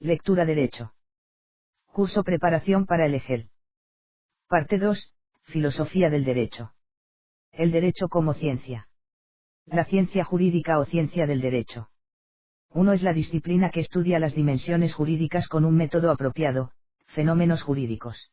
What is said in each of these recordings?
Lectura Derecho. Curso Preparación para el EGEL. Parte 2. Filosofía del Derecho. El Derecho como ciencia. La ciencia jurídica o ciencia del derecho. 1 es la disciplina que estudia las dimensiones jurídicas con un método apropiado, fenómenos jurídicos.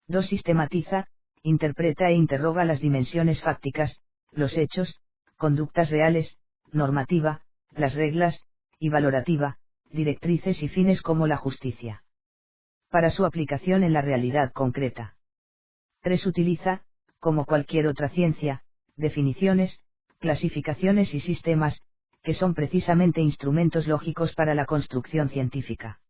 2 sistematiza, interpreta e interroga las dimensiones fácticas, los hechos, conductas reales, normativa, las reglas, y valorativa, directrices y fines como la justicia. Para su aplicación en la realidad concreta. 3 utiliza, como cualquier otra ciencia, definiciones, clasificaciones y sistemas, que son precisamente instrumentos lógicos para la construcción científica.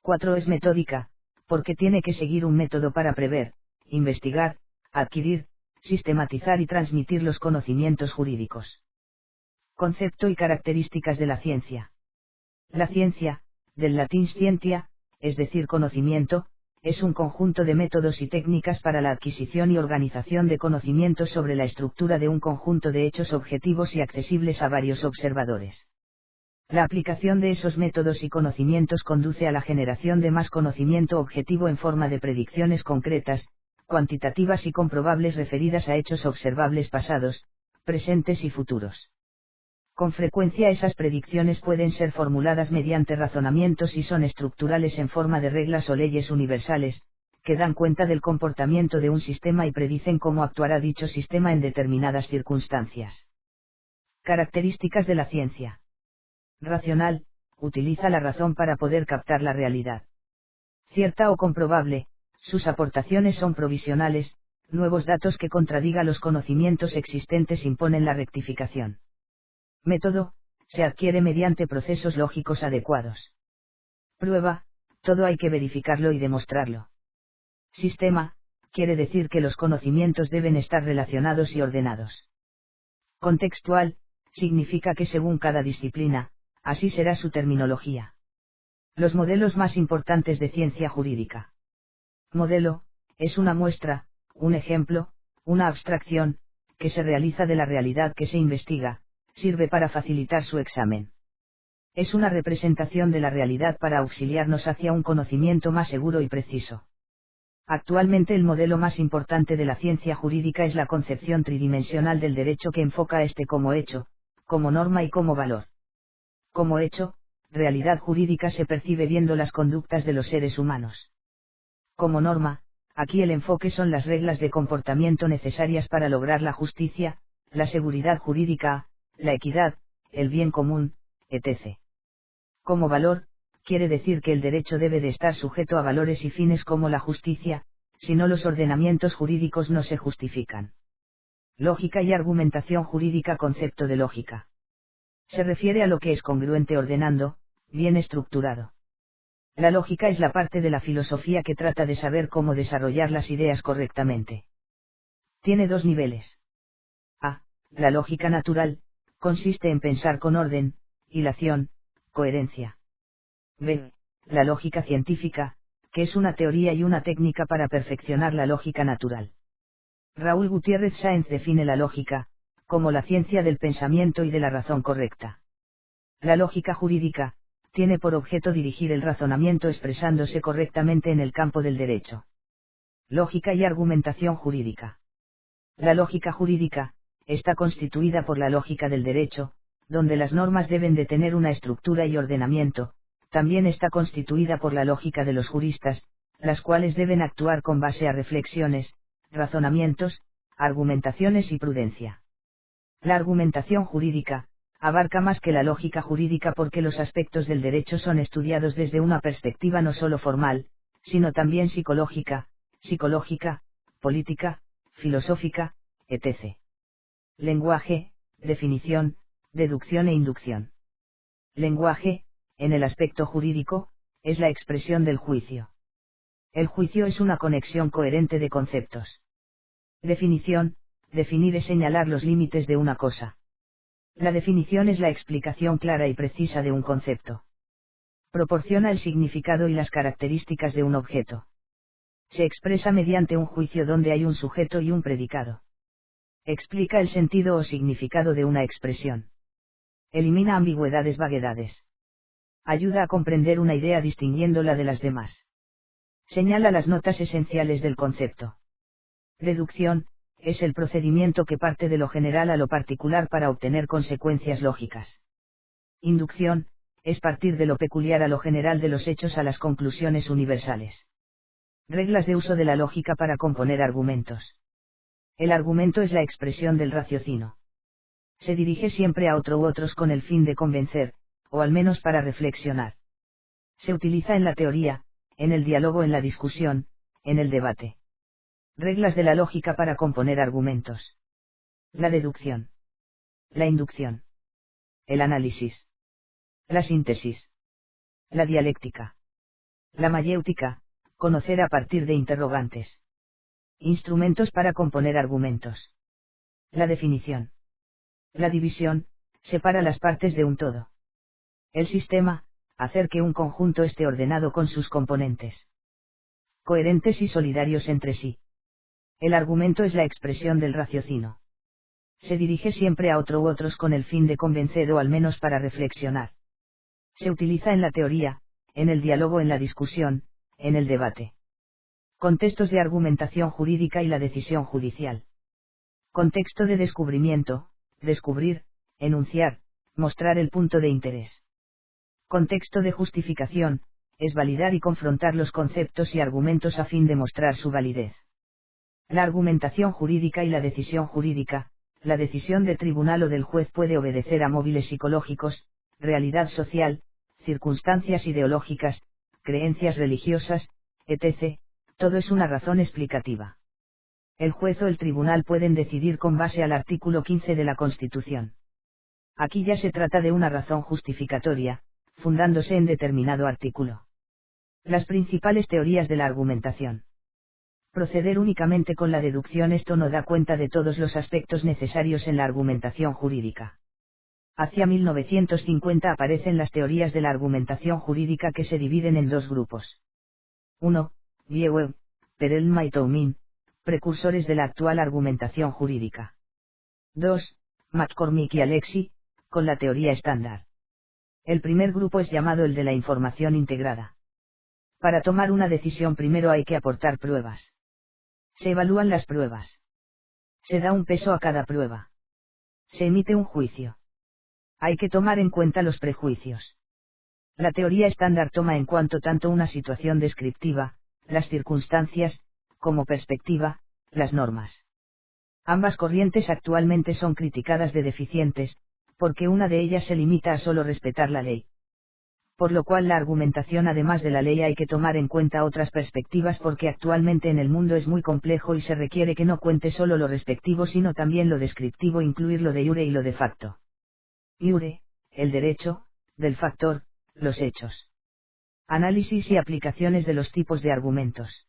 4 es metódica, porque tiene que seguir un método para prever, investigar, adquirir, sistematizar y transmitir los conocimientos jurídicos. Concepto y características de la ciencia. La ciencia, del latín scientia, es decir conocimiento, es un conjunto de métodos y técnicas para la adquisición y organización de conocimientos sobre la estructura de un conjunto de hechos objetivos y accesibles a varios observadores. La aplicación de esos métodos y conocimientos conduce a la generación de más conocimiento objetivo en forma de predicciones concretas, cuantitativas y comprobables referidas a hechos observables pasados, presentes y futuros. Con frecuencia esas predicciones pueden ser formuladas mediante razonamientos y son estructurales en forma de reglas o leyes universales, que dan cuenta del comportamiento de un sistema y predicen cómo actuará dicho sistema en determinadas circunstancias. Características de la ciencia. Racional, utiliza la razón para poder captar la realidad. Cierta o comprobable, sus aportaciones son provisionales, nuevos datos que contradigan los conocimientos existentes imponen la rectificación. Método, se adquiere mediante procesos lógicos adecuados. Prueba, todo hay que verificarlo y demostrarlo. Sistema, quiere decir que los conocimientos deben estar relacionados y ordenados. Contextual, significa que según cada disciplina, así será su terminología. Los modelos más importantes de ciencia jurídica. Modelo, es una muestra, un ejemplo, una abstracción, que se realiza de la realidad que se investiga, sirve para facilitar su examen. Es una representación de la realidad para auxiliarnos hacia un conocimiento más seguro y preciso. Actualmente el modelo más importante de la ciencia jurídica es la concepción tridimensional del derecho que enfoca a este como hecho, como norma y como valor. Como hecho, realidad jurídica se percibe viendo las conductas de los seres humanos. Como norma, aquí el enfoque son las reglas de comportamiento necesarias para lograr la justicia, la seguridad jurídica, la equidad, el bien común, etc. Como valor, quiere decir que el derecho debe de estar sujeto a valores y fines como la justicia, si no los ordenamientos jurídicos no se justifican. Lógica y argumentación jurídica. Concepto de lógica. Se refiere a lo que es congruente ordenando, bien estructurado. La lógica es la parte de la filosofía que trata de saber cómo desarrollar las ideas correctamente. Tiene 2 niveles. A. La lógica natural, consiste en pensar con orden, hilación, coherencia. B. La lógica científica, que es una teoría y una técnica para perfeccionar la lógica natural. Raúl Gutiérrez Sáenz define la lógica, como la ciencia del pensamiento y de la razón correcta. La lógica jurídica, tiene por objeto dirigir el razonamiento expresándose correctamente en el campo del derecho. Lógica y argumentación jurídica. La lógica jurídica, está constituida por la lógica del derecho, donde las normas deben de tener una estructura y ordenamiento, también está constituida por la lógica de los juristas, las cuales deben actuar con base a reflexiones, razonamientos, argumentaciones y prudencia. La argumentación jurídica, abarca más que la lógica jurídica porque los aspectos del derecho son estudiados desde una perspectiva no solo formal, sino también psicológica, política, filosófica, etc. Lenguaje, definición, deducción e inducción. Lenguaje, en el aspecto jurídico, es la expresión del juicio. El juicio es una conexión coherente de conceptos. Definición, definir es señalar los límites de una cosa. La definición es la explicación clara y precisa de un concepto. Proporciona el significado y las características de un objeto. Se expresa mediante un juicio donde hay un sujeto y un predicado. Explica el sentido o significado de una expresión. Elimina ambigüedades, vaguedades. Ayuda a comprender una idea distinguiéndola de las demás. Señala las notas esenciales del concepto. Deducción, es el procedimiento que parte de lo general a lo particular para obtener consecuencias lógicas. Inducción, es partir de lo peculiar a lo general de los hechos a las conclusiones universales. Reglas de uso de la lógica para componer argumentos. El argumento es la expresión del raciocinio. Se dirige siempre a otro u otros con el fin de convencer, o al menos para reflexionar. Se utiliza en la teoría, en el diálogo, en la discusión, en el debate. Reglas de la lógica para componer argumentos. La deducción. La inducción. El análisis. La síntesis. La dialéctica. La mayéutica, conocer a partir de interrogantes. Instrumentos para componer argumentos. La definición. La división, separa las partes de un todo. El sistema, hacer que un conjunto esté ordenado con sus componentes. Coherentes y solidarios entre sí. El argumento es la expresión del raciocinio. Se dirige siempre a otro u otros con el fin de convencer o al menos para reflexionar. Se utiliza en la teoría, en el diálogo, en la discusión, en el debate. Contextos de argumentación jurídica y la decisión judicial. Contexto de descubrimiento, descubrir, enunciar, mostrar el punto de interés. Contexto de justificación, es validar y confrontar los conceptos y argumentos a fin de mostrar su validez. La argumentación jurídica y la decisión jurídica, la decisión de tribunal o del juez puede obedecer a móviles psicológicos, realidad social, circunstancias ideológicas, creencias religiosas, etc., todo es una razón explicativa. El juez o el tribunal pueden decidir con base al artículo 15 de la Constitución. Aquí ya se trata de una razón justificatoria, fundándose en determinado artículo. Las principales teorías de la argumentación. Proceder únicamente con la deducción, esto no da cuenta de todos los aspectos necesarios en la argumentación jurídica. Hacia 1950 aparecen las teorías de la argumentación jurídica que se dividen en dos grupos. 1. Vieuve, Perelman y Toumin, precursores de la actual argumentación jurídica. 2. McCormick y Alexy, con la teoría estándar. El primer grupo es llamado el de la información integrada. Para tomar una decisión primero hay que aportar pruebas. Se evalúan las pruebas. Se da un peso a cada prueba. Se emite un juicio. Hay que tomar en cuenta los prejuicios. La teoría estándar toma en cuanto tanto una situación descriptiva, las circunstancias, como perspectiva, las normas. Ambas corrientes actualmente son criticadas de deficientes, porque una de ellas se limita a solo respetar la ley. Por lo cual la argumentación, además de la ley, hay que tomar en cuenta otras perspectivas porque actualmente en el mundo es muy complejo y se requiere que no cuente solo lo respectivo sino también lo descriptivo, incluir lo de iure y lo de facto. Iure, el derecho, del factor, los hechos. Análisis y aplicaciones de los tipos de argumentos.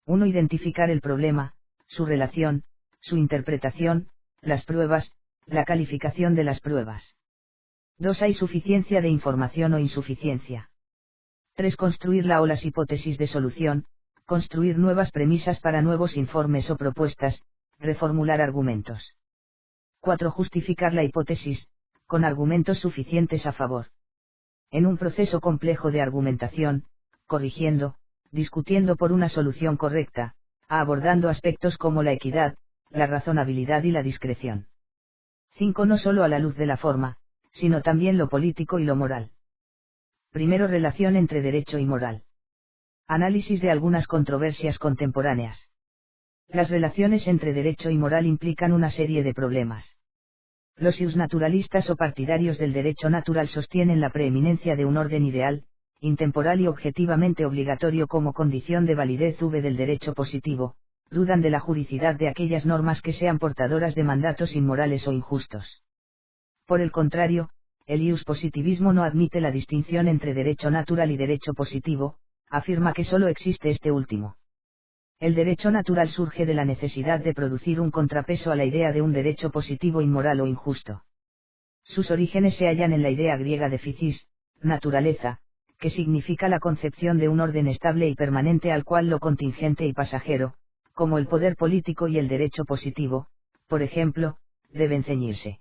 1. Identificar el problema, su relación, su interpretación, las pruebas, la calificación de las pruebas. 2. Hay suficiencia de información o insuficiencia. 3. Construir la o las hipótesis de solución, construir nuevas premisas para nuevos informes o propuestas, reformular argumentos. 4. Justificar la hipótesis, con argumentos suficientes a favor. En un proceso complejo de argumentación, corrigiendo, discutiendo por una solución correcta, abordando aspectos como la equidad, la razonabilidad y la discreción. 5. No solo a la luz de la forma, sino también lo político y lo moral. Primero, relación entre derecho y moral. Análisis de algunas controversias contemporáneas. Las relaciones entre derecho y moral implican una serie de problemas. Los naturalistas o partidarios del derecho natural sostienen la preeminencia de un orden ideal, intemporal y objetivamente obligatorio como condición de validez del derecho positivo, dudan de la juridicidad de aquellas normas que sean portadoras de mandatos inmorales o injustos. Por el contrario, el iuspositivismo no admite la distinción entre derecho natural y derecho positivo, afirma que solo existe este último. El derecho natural surge de la necesidad de producir un contrapeso a la idea de un derecho positivo inmoral o injusto. Sus orígenes se hallan en la idea griega de physis, naturaleza, que significa la concepción de un orden estable y permanente al cual lo contingente y pasajero, como el poder político y el derecho positivo, por ejemplo, deben ceñirse.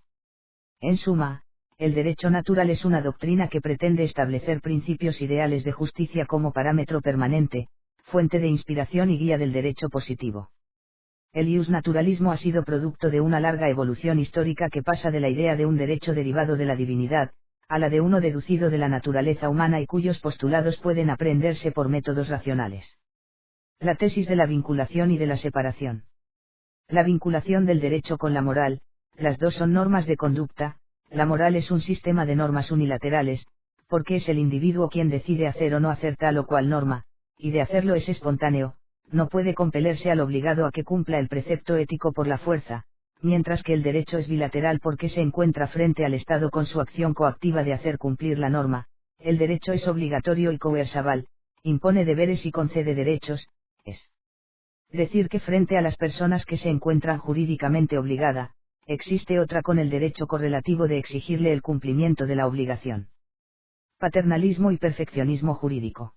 En suma, el derecho natural es una doctrina que pretende establecer principios ideales de justicia como parámetro permanente, fuente de inspiración y guía del derecho positivo. El iusnaturalismo ha sido producto de una larga evolución histórica que pasa de la idea de un derecho derivado de la divinidad, a la de uno deducido de la naturaleza humana y cuyos postulados pueden aprenderse por métodos racionales. La tesis de la vinculación y de la separación. La vinculación del derecho con la moral, las dos son normas de conducta, la moral es un sistema de normas unilaterales, porque es el individuo quien decide hacer o no hacer tal o cual norma, y de hacerlo es espontáneo, no puede compelerse al obligado a que cumpla el precepto ético por la fuerza, mientras que el derecho es bilateral porque se encuentra frente al Estado con su acción coactiva de hacer cumplir la norma, el derecho es obligatorio y coercival, impone deberes y concede derechos, es decir que frente a las personas que se encuentran jurídicamente obligada, existe otra con el derecho correlativo de exigirle el cumplimiento de la obligación. Paternalismo y perfeccionismo jurídico.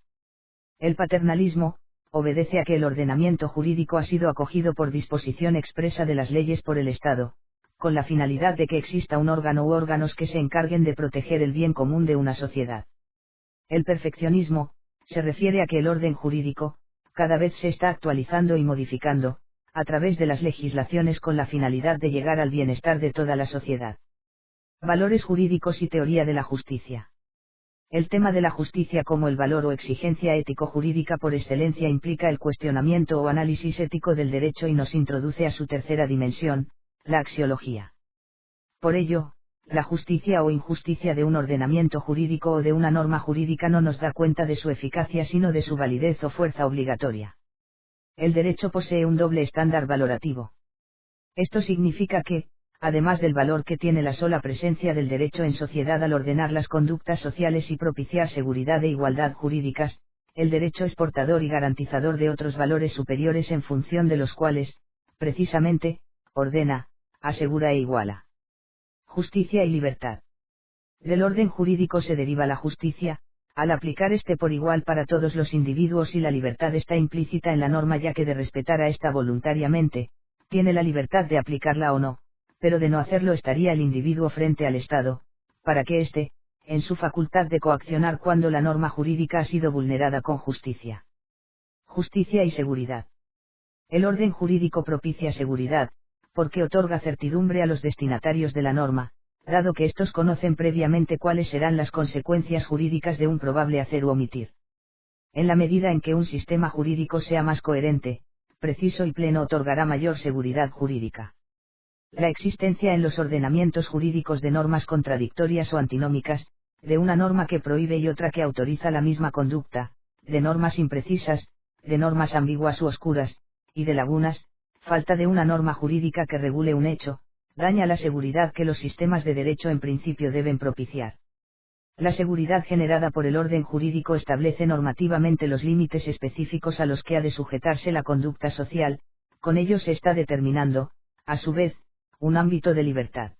El paternalismo, obedece a que el ordenamiento jurídico ha sido acogido por disposición expresa de las leyes por el Estado, con la finalidad de que exista un órgano u órganos que se encarguen de proteger el bien común de una sociedad. El perfeccionismo, se refiere a que el orden jurídico, cada vez se está actualizando y modificando, a través de las legislaciones con la finalidad de llegar al bienestar de toda la sociedad. Valores jurídicos y teoría de la justicia. El tema de la justicia como el valor o exigencia ético-jurídica por excelencia implica el cuestionamiento o análisis ético del derecho y nos introduce a su tercera dimensión, la axiología. Por ello, la justicia o injusticia de un ordenamiento jurídico o de una norma jurídica no nos da cuenta de su eficacia sino de su validez o fuerza obligatoria. El derecho posee un doble estándar valorativo. Esto significa que, además del valor que tiene la sola presencia del derecho en sociedad al ordenar las conductas sociales y propiciar seguridad e igualdad jurídicas, el derecho es portador y garantizador de otros valores superiores en función de los cuales, precisamente, ordena, asegura e iguala. Justicia y libertad. Del orden jurídico se deriva la justicia, al aplicar este por igual para todos los individuos y la libertad está implícita en la norma ya que de respetar a esta voluntariamente, tiene la libertad de aplicarla o no, pero de no hacerlo estaría el individuo frente al Estado, para que éste, en su facultad de coaccionar cuando la norma jurídica ha sido vulnerada con justicia. Justicia y seguridad. El orden jurídico propicia seguridad, porque otorga certidumbre a los destinatarios de la norma, dado que éstos conocen previamente cuáles serán las consecuencias jurídicas de un probable hacer u omitir. En la medida en que un sistema jurídico sea más coherente, preciso y pleno otorgará mayor seguridad jurídica. La existencia en los ordenamientos jurídicos de normas contradictorias o antinómicas, de una norma que prohíbe y otra que autoriza la misma conducta, de normas imprecisas, de normas ambiguas u oscuras, y de lagunas, falta de una norma jurídica que regule un hecho, daña la seguridad que los sistemas de derecho en principio deben propiciar. La seguridad generada por el orden jurídico establece normativamente los límites específicos a los que ha de sujetarse la conducta social, con ello se está determinando, a su vez, un ámbito de libertad.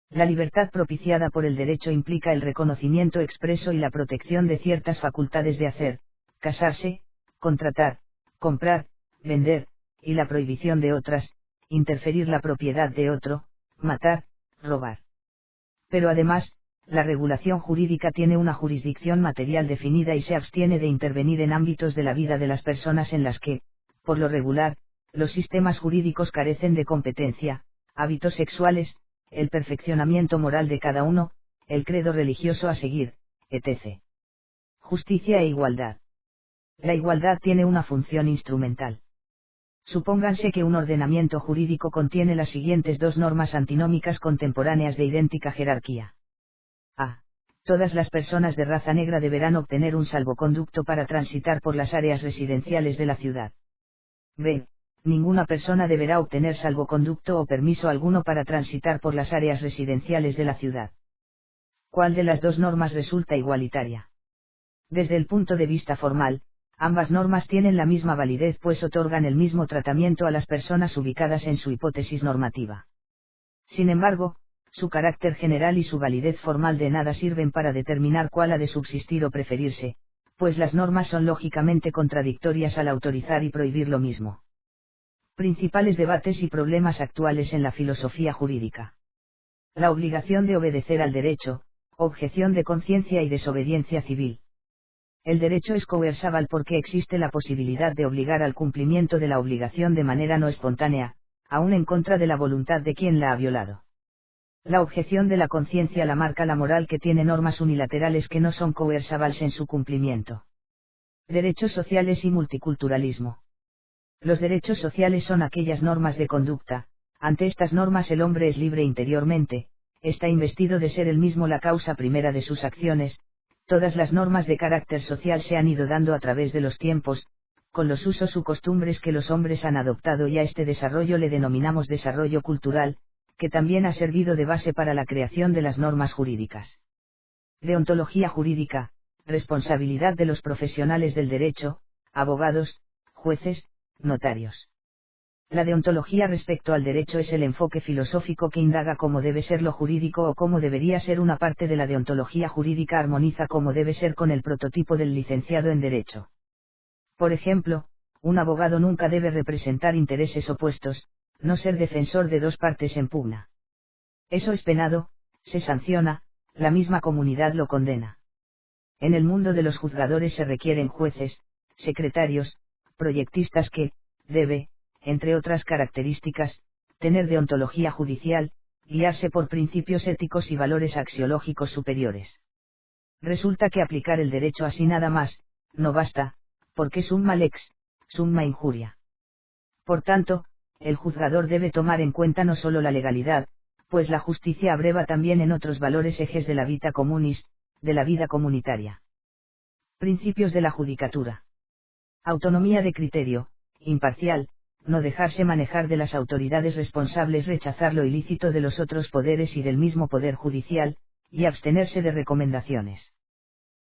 La libertad propiciada por el derecho implica el reconocimiento expreso y la protección de ciertas facultades de hacer, casarse, contratar, comprar, vender, y la prohibición de otras, interferir la propiedad de otro, matar, robar. Pero además, la regulación jurídica tiene una jurisdicción material definida y se abstiene de intervenir en ámbitos de la vida de las personas en las que, por lo regular, los sistemas jurídicos carecen de competencia, hábitos sexuales, el perfeccionamiento moral de cada uno, el credo religioso a seguir, etc. Justicia e igualdad. La igualdad tiene una función instrumental. Supónganse que un ordenamiento jurídico contiene las siguientes dos normas antinómicas contemporáneas de idéntica jerarquía. A. Todas las personas de raza negra deberán obtener un salvoconducto para transitar por las áreas residenciales de la ciudad. B. Ninguna persona deberá obtener salvoconducto o permiso alguno para transitar por las áreas residenciales de la ciudad. ¿Cuál de las dos normas resulta igualitaria? Desde el punto de vista formal, ambas normas tienen la misma validez pues otorgan el mismo tratamiento a las personas ubicadas en su hipótesis normativa. Sin embargo, su carácter general y su validez formal de nada sirven para determinar cuál ha de subsistir o preferirse, pues las normas son lógicamente contradictorias al autorizar y prohibir lo mismo. Principales debates y problemas actuales en la filosofía jurídica. La obligación de obedecer al derecho, objeción de conciencia y desobediencia civil. El derecho es coercible porque existe la posibilidad de obligar al cumplimiento de la obligación de manera no espontánea, aun en contra de la voluntad de quien la ha violado. La objeción de la conciencia la marca la moral que tiene normas unilaterales que no son coercibles en su cumplimiento. Derechos sociales y multiculturalismo. Los derechos sociales son aquellas normas de conducta. Ante estas normas el hombre es libre interiormente, está investido de ser él mismo la causa primera de sus acciones. Todas las normas de carácter social se han ido dando a través de los tiempos, con los usos u costumbres que los hombres han adoptado, y a este desarrollo le denominamos desarrollo cultural, que también ha servido de base para la creación de las normas jurídicas. Deontología jurídica, responsabilidad de los profesionales del derecho, abogados, jueces, notarios. La deontología respecto al derecho es el enfoque filosófico que indaga cómo debe ser lo jurídico o cómo debería ser una parte de la deontología jurídica, armoniza cómo debe ser con el prototipo del licenciado en derecho. Por ejemplo, un abogado nunca debe representar intereses opuestos, no ser defensor de dos partes en pugna. Eso es penado, se sanciona, la misma comunidad lo condena. En el mundo de los juzgadores se requieren jueces, secretarios, proyectistas que, debe, entre otras características, tener deontología judicial, guiarse por principios éticos y valores axiológicos superiores. Resulta que aplicar el derecho así nada más, no basta, porque summa lex, summa injuria. Por tanto, el juzgador debe tomar en cuenta no solo la legalidad, pues la justicia abreva también en otros valores ejes de la vita communis, de la vida comunitaria. Principios de la judicatura. Autonomía de criterio, imparcial, no dejarse manejar de las autoridades responsables, rechazar lo ilícito de los otros poderes y del mismo poder judicial, y abstenerse de recomendaciones.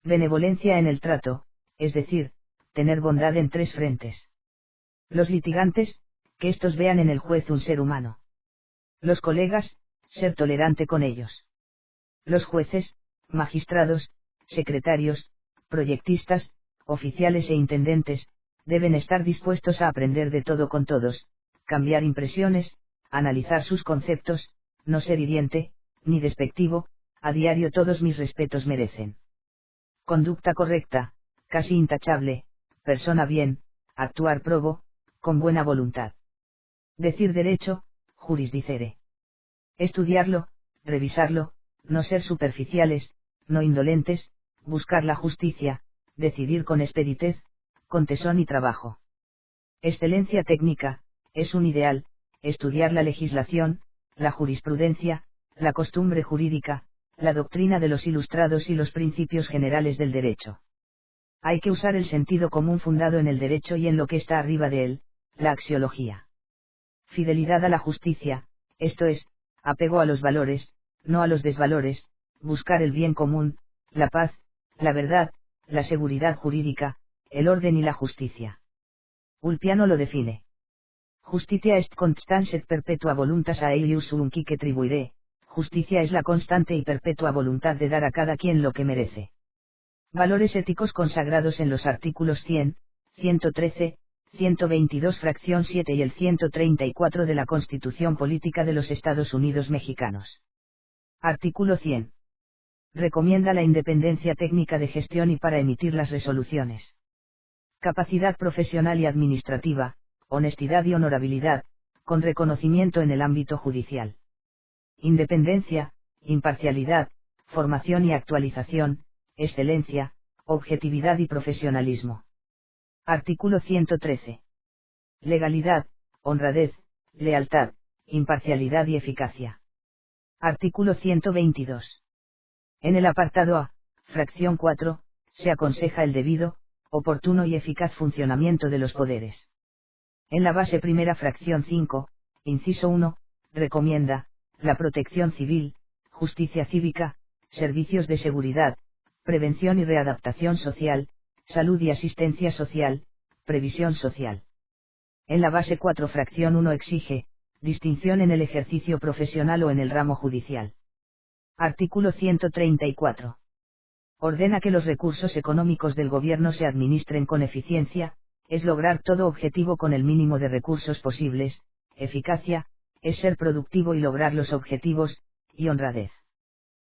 Benevolencia en el trato, es decir, tener bondad en tres frentes. Los litigantes, que estos vean en el juez un ser humano. Los colegas, ser tolerante con ellos. Los jueces, magistrados, secretarios, proyectistas, oficiales e intendentes, deben estar dispuestos a aprender de todo con todos, cambiar impresiones, analizar sus conceptos, no ser hiriente, ni despectivo, a diario todos mis respetos merecen. Conducta correcta, casi intachable, persona bien, actuar probo, con buena voluntad. Decir derecho, juris dicere. Estudiarlo, revisarlo, no ser superficiales, no indolentes, buscar la justicia, decidir con expeditez, con tesón y trabajo. Excelencia técnica, es un ideal, estudiar la legislación, la jurisprudencia, la costumbre jurídica, la doctrina de los ilustrados y los principios generales del derecho. Hay que usar el sentido común fundado en el derecho y en lo que está arriba de él, la axiología. Fidelidad a la justicia, esto es, apego a los valores, no a los desvalores, buscar el bien común, la paz, la verdad, la seguridad jurídica, el orden y la justicia. Ulpiano lo define. Justitia est constans et perpetua voluntas aeius unquique tribuire, justicia es la constante y perpetua voluntad de dar a cada quien lo que merece. Valores éticos consagrados en los artículos 100, 113, 122 fracción 7 y el 134 de la Constitución Política de los Estados Unidos Mexicanos. Artículo 100. Recomienda la independencia técnica de gestión y para emitir las resoluciones. Capacidad profesional y administrativa, honestidad y honorabilidad, con reconocimiento en el ámbito judicial. Independencia, imparcialidad, formación y actualización, excelencia, objetividad y profesionalismo. Artículo 113. Legalidad, honradez, lealtad, imparcialidad y eficacia. Artículo 122. En el apartado A, fracción 4, se aconseja el debido, oportuno y eficaz funcionamiento de los poderes. En la base primera fracción 5, inciso 1, recomienda, la protección civil, justicia cívica, servicios de seguridad, prevención y readaptación social, salud y asistencia social, previsión social. En la base 4 fracción 1 exige, distinción en el ejercicio profesional o en el ramo judicial. Artículo 134. Ordena que los recursos económicos del gobierno se administren con eficiencia, es lograr todo objetivo con el mínimo de recursos posibles, eficacia, es ser productivo y lograr los objetivos, y honradez.